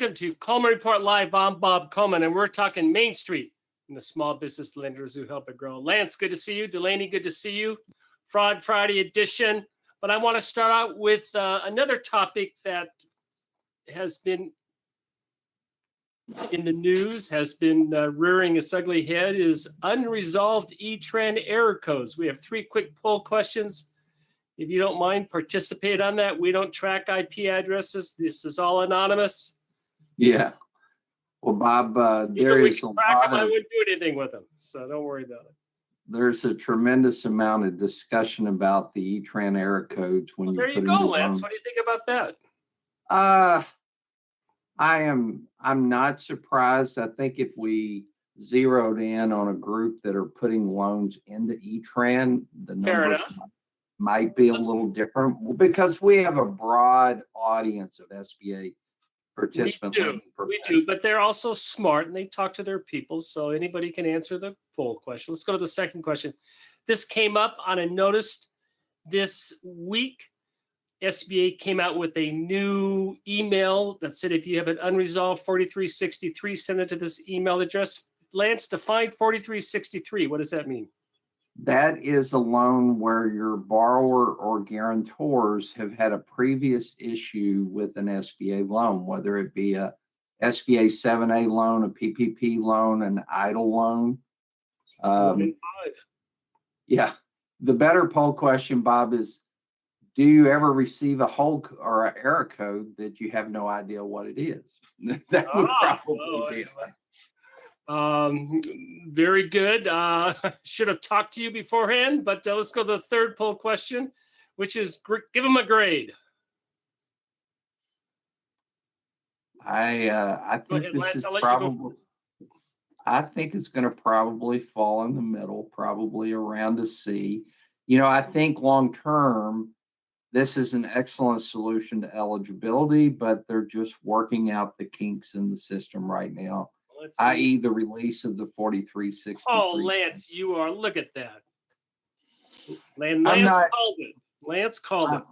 Welcome to Coleman Report Live. I'm Bob Coleman, and we're talking Main Street and the small business lenders who help it grow. Lance, good to see you. Delaney, good to see you. Fraud Friday edition. But I want to start out with another topic that has been in the news, has been rearing its ugly head, is unresolved E-Tran error codes. We have 3 quick poll questions. If you don't mind, participate on that. We don't track IP addresses. This is all anonymous. Yeah. Well, Bob, there is a lot of, I wouldn't do anything with them, so don't worry about it. There's a tremendous amount of discussion about the E-Tran error codes when There you go, Lance. What do you think about that? I'm not surprised. I think if we zeroed in on a group that are putting loans into E-Tran, the numbers might be a little different because we have a broad audience of SBA participants. We do, but they're also smart and they talk to their people, so anybody can answer the poll question. Let's go to the second question. This came up on a notice this week. SBA came out with a new email that said if you have an unresolved 4363, send it to this email address. Lance, define 4363. What does that mean? That is a loan where your borrower or guarantors have had a previous issue with an SBA loan, whether it be a SBA 7A loan, a PPP loan, an EIDL loan. 1 in 5. Yeah. The better poll question, Bob, is do you ever receive a hold or an error code that you have no idea what it is? That would probably be very good. Should have talked to you beforehand, but let's go to the third poll question, which is give them a grade. I think this is probably, I think it's going to probably fall in the middle, probably around a C. You know, I think long term, this is an excellent solution to eligibility, but they're just working out the kinks in the system right now, i.e. the release of the 4363. Oh, Lance, you are, look at that. Lance called it. Lance called it.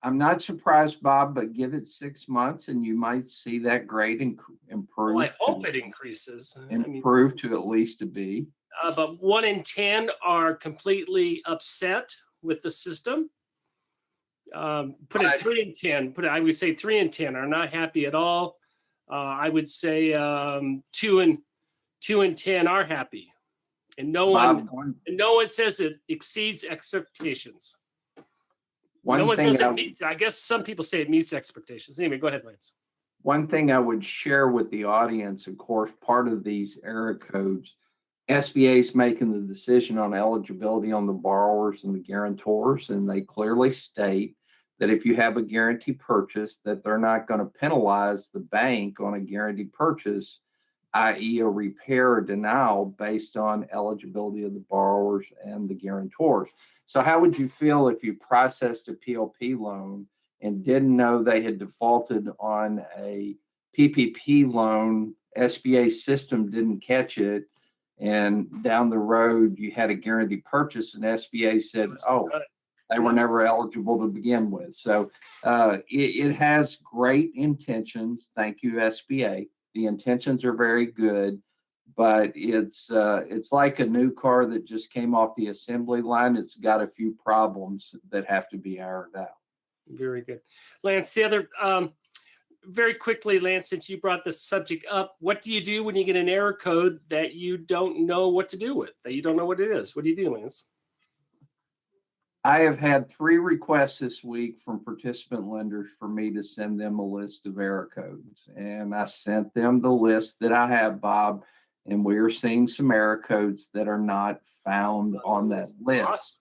I'm not surprised, Bob, but give it 6 months and you might see that grade improve. Well, I hope it increases. Improve to at least a B. But 1 in 10 are completely upset with the system. Put it 3 in 10. I would say 3 in 10 are not happy at all. I would say 2 in 10 are happy, and no one says it exceeds expectations. No one says it meets. I guess some people say it meets expectations. Anyway, go ahead, Lance. One thing I would share with the audience, of course, part of these error codes, SBA is making the decision on eligibility on the borrowers and the guarantors, and they clearly state that if you have a guarantee purchase, that they're not going to penalize the bank on a guarantee purchase, i.e. a repair or denial based on eligibility of the borrowers and the guarantors. So how would you feel if you processed a PLP loan and didn't know they had defaulted on a PPP loan, SBA system didn't catch it, and down the road you had a guarantee purchase and SBA said, oh, they were never eligible to begin with. So it has great intentions. Thank you, SBA. The intentions are very good, but it's like a new car that just came off the assembly line. It's got a few problems that have to be ironed out. Very good. Lance, the other, very quickly, Lance, since you brought this subject up, what do you do when you get an error code that you don't know what to do with, that you don't know what it is? What do you do, Lance? I have had 3 requests this week from participant lenders for me to send them a list of error codes. And I sent them the list that I have, Bob, and we are seeing some error codes that are not found on that list.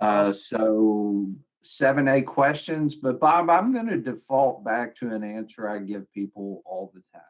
So 7A questions, but Bob, I'm going to default back to an answer I give people all the time.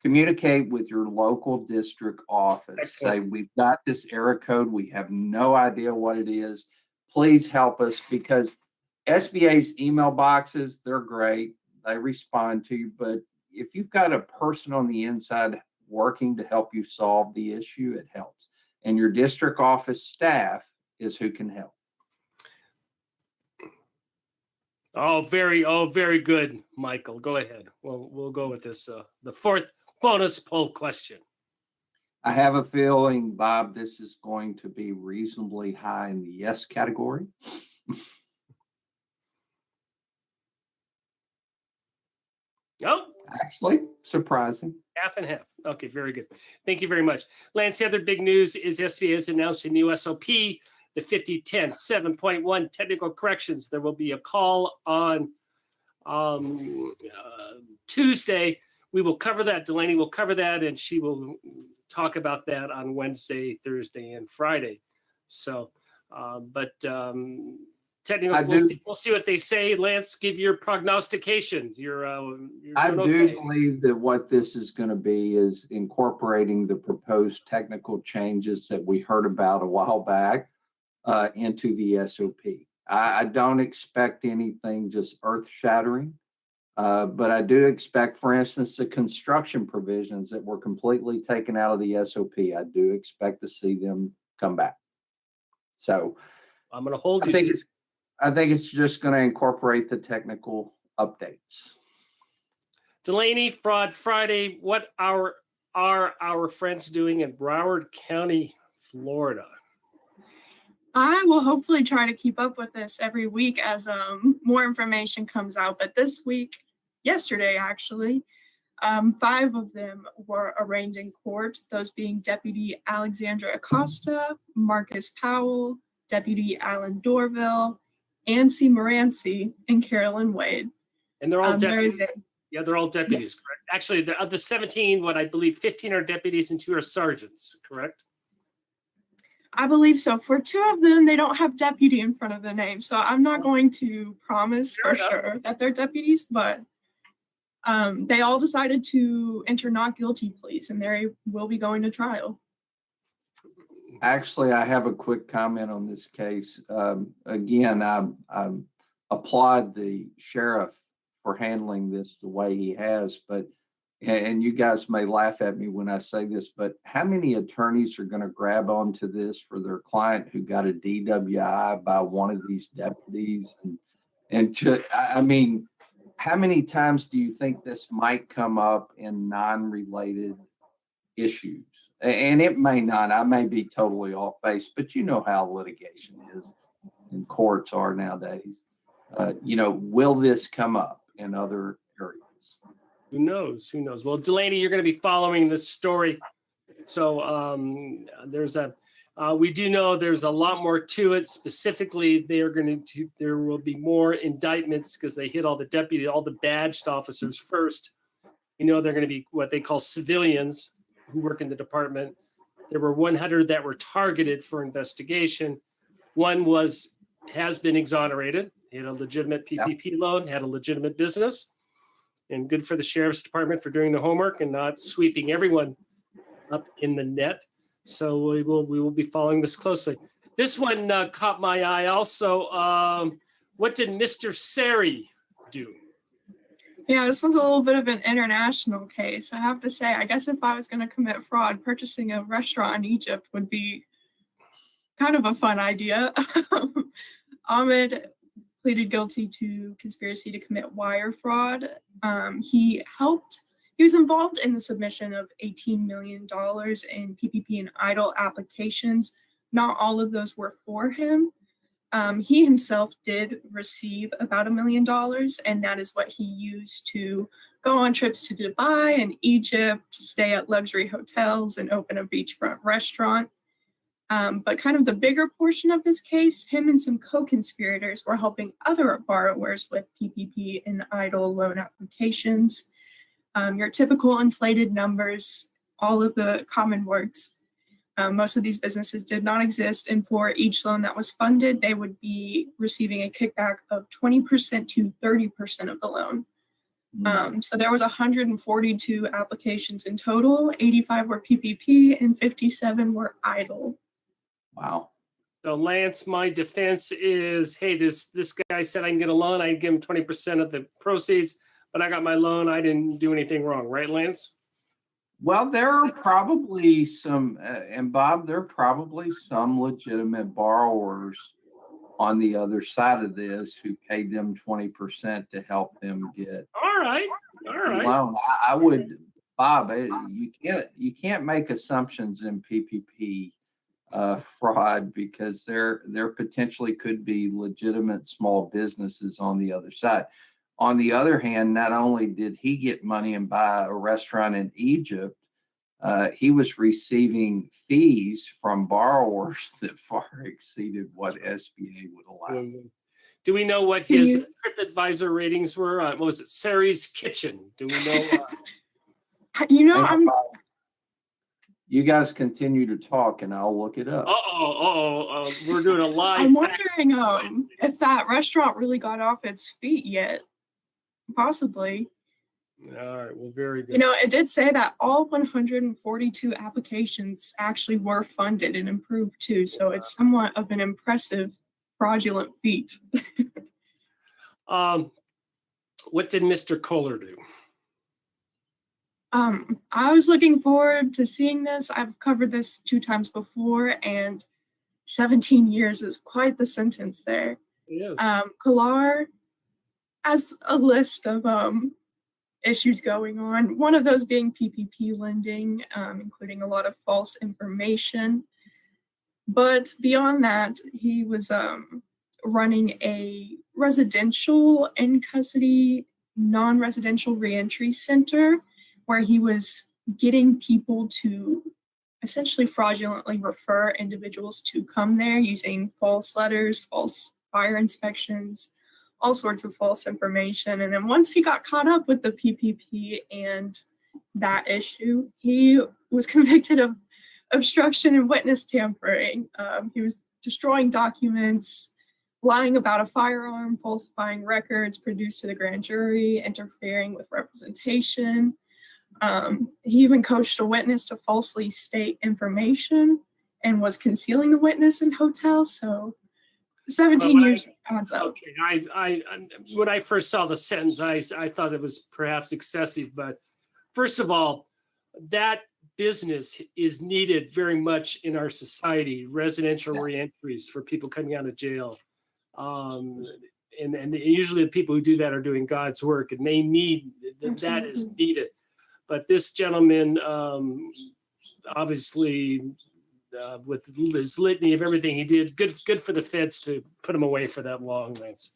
Communicate with your local district office. Excellent. Say, we've got this error code. We have no idea what it is. Please help us, because SBA's email boxes, they're great. They respond to you. But if you've got a person on the inside working to help you solve the issue, it helps. And your district office staff is who can help. Oh, very good, Michael. Go ahead. We'll go with this. The fourth bonus poll question. I have a feeling, Bob, this is going to be reasonably high in the yes category. Oh, Actually, surprising. half and half. Okay, very good. Thank you very much. Lance, the other big news is SBA has announced a new SOP, the 5010 7.1 technical corrections. There will be a call on Tuesday. We will cover that. Delaney will cover that, and she will talk about that on Wednesday, Thursday, and Friday. So, technical, we'll see what they say. Lance, give your prognostication. I do believe that what this is going to be is incorporating the proposed technical changes that we heard about a while back into the SOP. I don't expect anything just earth-shattering, but I do expect, for instance, the construction provisions that were completely taken out of the SOP. I do expect to see them come back. So I'm going to hold you. I think it's just going to incorporate the technical updates. Delaney, Fraud Friday, what are our friends doing in Broward County, Florida? I will hopefully try to keep up with this every week as more information comes out. But this week, yesterday actually, 5 of them were arraigned in court, those being Deputy Alexandra Acosta, Marcus Powell, Deputy Alan Dorville, Ancy Moranci, and Carolyn Wade. And they're all deputies. Yeah, they're all deputies, Yes. correct? Actually, of the 17, what I believe 15 are deputies and 2 are sergeants, correct? I believe so. For 2 of them, they don't have deputy in front of the name. So I'm not going to promise for sure that they're deputies, but they all decided to enter not guilty pleas, and they will be going to trial. Actually, I have a quick comment on this case. Again, I applaud the sheriff for handling this the way he has, but, and you guys may laugh at me when I say this, but how many attorneys are going to grab onto this for their client who got a DWI by one of these deputies? I mean, how many times do you think this might come up in non-related issues? And it may not, I may be totally off base, but you know how litigation is and courts are nowadays. Will this come up in other areas? Who knows? Who knows? Well, Delaney, you're going to be following this story. So we do know there's a lot more to it. Specifically, there will be more indictments because they hit all the deputies, all the badged officers first. They're going to be what they call civilians who work in the department. There were 100 that were targeted for investigation. One has been exonerated. He had a legitimate PPP loan, had a legitimate business, and good for the sheriff's department for doing the homework and not sweeping everyone up in the net. So we will be following this closely. This one caught my eye also. What did Mr. Seri do? Yeah, this one's a little bit of an international case. I have to say, I guess if I was going to commit fraud, purchasing a restaurant in Egypt would be kind of a fun idea. Ahmed pleaded guilty to conspiracy to commit wire fraud. He was involved in the submission of $18 million in PPP and EIDL applications. Not all of those were for him. He himself did receive about $1 million, and that is what he used to go on trips to Dubai and Egypt, to stay at luxury hotels and open a beachfront restaurant. But kind of the bigger portion of this case, him and some co-conspirators were helping other borrowers with PPP and EIDL loan applications. Your typical inflated numbers, all of the common words. Most of these businesses did not exist, and for each loan that was funded, they would be receiving a kickback of 20% to 30% of the loan. So there was 142 applications in total, 85 were PPP and 57 were EIDL. Wow. So Lance, my defense is, hey, this guy said I can get a loan, I give him 20% of the proceeds, but I got my loan, I didn't do anything wrong, right, Lance? Well, there are probably some, and Bob, there are probably some legitimate borrowers on the other side of this who paid them 20% to help them get All right. a loan. I would, Bob, you can't make assumptions in PPP fraud, because there potentially could be legitimate small businesses on the other side. On the other hand, not only did he get money and buy a restaurant in Egypt, he was receiving fees from borrowers that far exceeded what SBA would allow. Do we know what his TripAdvisor ratings were? What was it? Sari's Kitchen. Do we know? You guys continue to talk, and I'll look it up. We're doing a live. I'm wondering if that restaurant really got off its feet yet. Possibly. All right. Well, very good. You know, it did say that all 142 applications actually were funded and approved too. So it's somewhat of an impressive fraudulent feat. What did Mr. Kohler do? I was looking forward to seeing this. I've covered this 2 times before, and 17 years is quite the sentence there. Yes. Kohler has a list of issues going on, one of those being PPP lending, including a lot of false information. But beyond that, he was running a residential in custody, non-residential reentry center, where he was getting people to essentially fraudulently refer individuals to come there using false letters, false fire inspections, all sorts of false information. And then once he got caught up with the PPP and that issue, he was convicted of obstruction and witness tampering. He was destroying documents, lying about a firearm, falsifying records produced to the grand jury, interfering with representation. He even coached a witness to falsely state information and was concealing the witness in hotels. So 17 years adds up. Okay, I when I first saw the sentence, I thought it was perhaps excessive. But first of all, that business is needed very much in our society. Residential reentries for people coming out of jail, and usually the people who do that are doing God's work, and they need that is needed. But this gentleman, obviously, with his litany of everything he did, good for the feds to put him away for that long, Lance.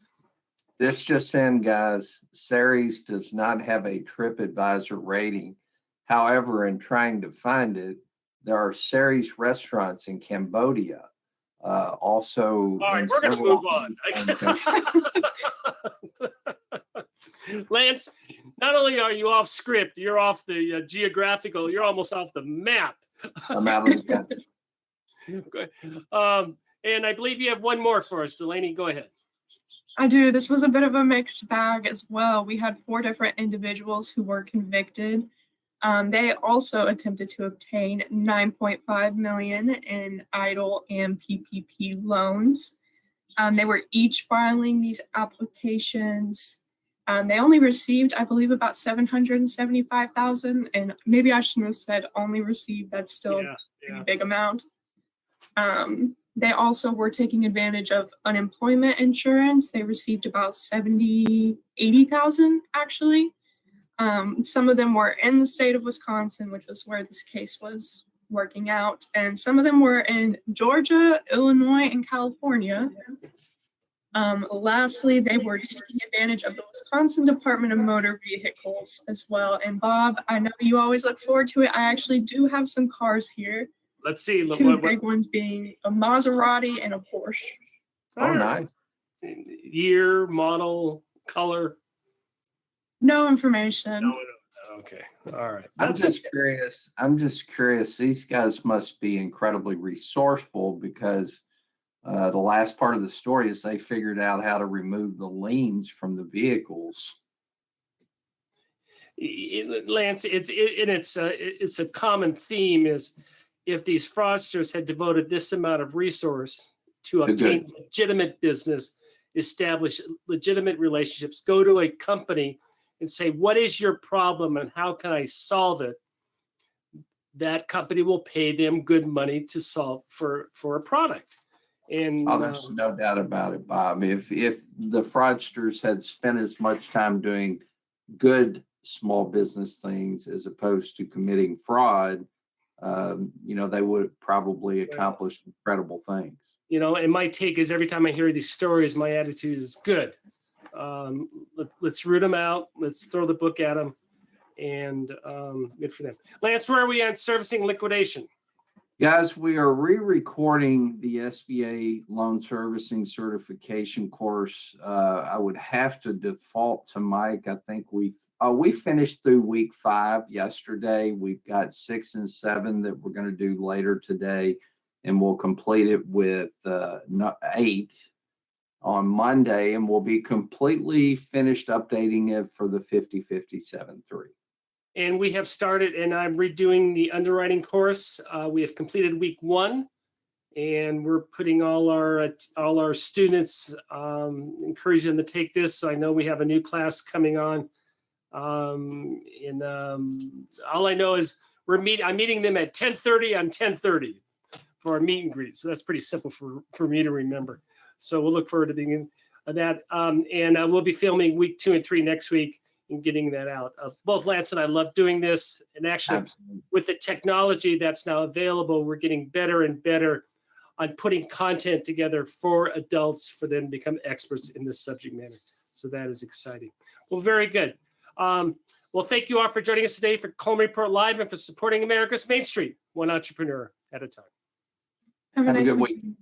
This just in, guys, Sari's does not have a TripAdvisor rating. However, in trying to find it, there are Sari's restaurants in Cambodia. Also, all right, we're going to move on. Lance, not only are you off script, you're off the geographical, you're almost off the map. I'm out of the country. And I believe you have one more for us, Delaney. Go ahead. I do. This was a bit of a mixed bag as well. We had 4 different individuals who were convicted. They also attempted to obtain $9.5 million in EIDL and PPP loans. They were each filing these applications. They only received, I believe, about $775,000, and maybe I shouldn't have said only received. That's still a big amount. They also were taking advantage of unemployment insurance. They received about $80,000 actually. Some of them were in the state of Wisconsin, which was where this case was working out, and some of them were in Georgia, Illinois, and California. Lastly, they were taking advantage of the Wisconsin Department of Motor Vehicles as well. And Bob, I know you always look forward to it. I actually do have some cars here. Let's see. 2 big ones being a Maserati and a Porsche. Oh, nice. Year, model, color. No information. No. Okay. All right. I'm just curious. These guys must be incredibly resourceful, because the last part of the story is they figured out how to remove the liens from the vehicles. Lance, it's a common theme is if these fraudsters had devoted this amount of resource to obtain legitimate business, establish legitimate relationships, go to a company and say, what is your problem and how can I solve it? That company will pay them good money to solve for a product. And Oh, there's no doubt about it, Bob. If the fraudsters had spent as much time doing good small business things as opposed to committing fraud, they would have probably accomplished incredible things. And my take is every time I hear these stories, my attitude is good. Let's root them out. Let's throw the book at them, and good for them. Lance, where are we on servicing liquidation? Guys, we are re-recording the SBA loan servicing certification course. I would have to default to Mike. I think we finished through week 5 yesterday. We've got 6 and 7 that we're going to do later today, and we'll complete it with 8 on Monday, and we'll be completely finished updating it for the 50-57-3. And we have started, and I'm redoing the underwriting course. We have completed week 1, and we're putting all our students, encouraging them to take this. So I know we have a new class coming on. All I know is I'm meeting them at 10:30 on 10:30 for a meet and greet. So that's pretty simple for me to remember. So we'll look forward to being that. And we'll be filming week 2 and 3 next week and getting that out. Both Lance and I love doing this. And actually, absolutely, with the technology that's now available, we're getting better and better on putting content together for adults for them to become experts in this subject matter. So that is exciting. Well, very good. Well, thank you all for joining us today for Coleman Report Live and for supporting America's Main Street, one entrepreneur at a time. Have a nice good week. week.